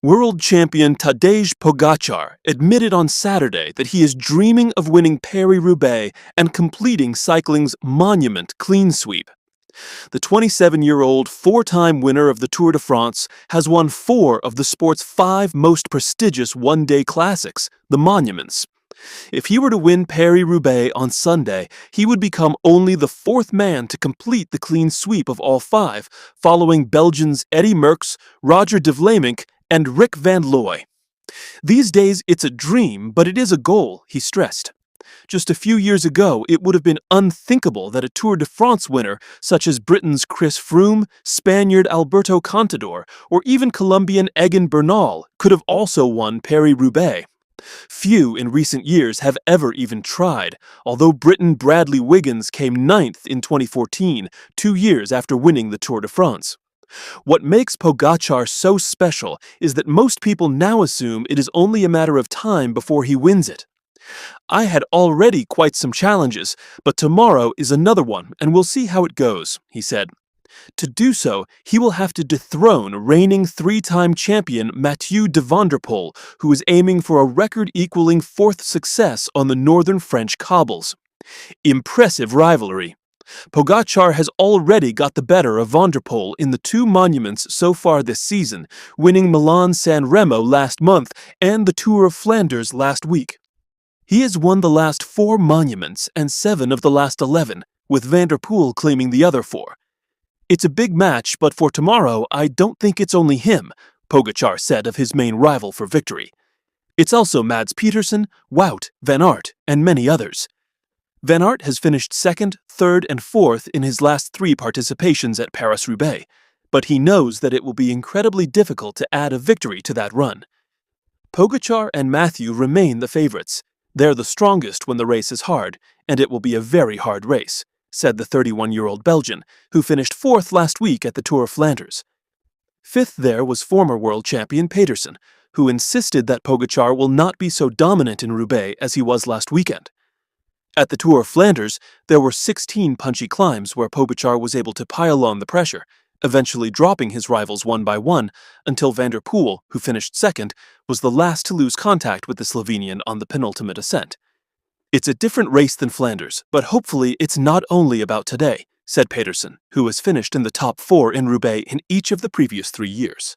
World champion Tadej Pogacar admitted on Saturday that he is dreaming of winning Paris-Roubaix and completing cycling's monument clean sweep. The 27-year-old four-time winner of the Tour de France has won four of the sport's five most prestigious one-day classics, the monuments. If he were to win Paris-Roubaix on Sunday, he would become only the fourth man to complete the clean sweep of all five, following Belgians Eddy Merckx, Roger de Vlaeminck, and Rick van Looy. These days, it's a dream, but it is a goal, he stressed. Just a few years ago, it would have been unthinkable that a Tour de France winner, such as Britain's Chris Froome, Spaniard Alberto Contador, or even Colombian Egan Bernal, could have also won Paris-Roubaix. Few in recent years have ever even tried, although Briton Bradley Wiggins came ninth in 2014, 2 years after winning the Tour de France. What makes Pogacar so special is that most people now assume it is only a matter of time before he wins it. "I had already quite some challenges, but tomorrow is another one, and we'll see how it goes," he said. To do so, he will have to dethrone reigning three-time champion Mathieu de Van der Poel, who is aiming for a record-equaling fourth success on the northern French cobbles. Impressive rivalry. Pogacar has already got the better of Van der Poel in the two monuments so far this season, winning Milan-San Remo last month and the Tour of Flanders last week. He has won the last 4 monuments and 7 of the last 11, with Van der Poel claiming the other 4. "It's a big match, but for tomorrow, I don't think it's only him," Pogacar said of his main rival for victory. "It's also Mads Pedersen, Wout, Van Aert, and many others." Van Aert has finished second, third, and fourth in his last 3 participations at Paris-Roubaix, but he knows that it will be incredibly difficult to add a victory to that run. Pogacar and Mathieu remain the favorites. "They're the strongest when the race is hard, and it will be a very hard race," said the 31-year-old Belgian, who finished 4th last week at the Tour of Flanders. 5th there was former world champion Pedersen, who insisted that Pogacar will not be so dominant in Roubaix as he was last weekend. At the Tour of Flanders, there were 16 punchy climbs where Pogacar was able to pile on the pressure, eventually dropping his rivals one by one until Van der Poel, who finished second, was the last to lose contact with the Slovenian on the penultimate ascent. "It's a different race than Flanders, but hopefully it's not only about today," said Pedersen, who has finished in the top 4 in Roubaix in each of the previous 3 years.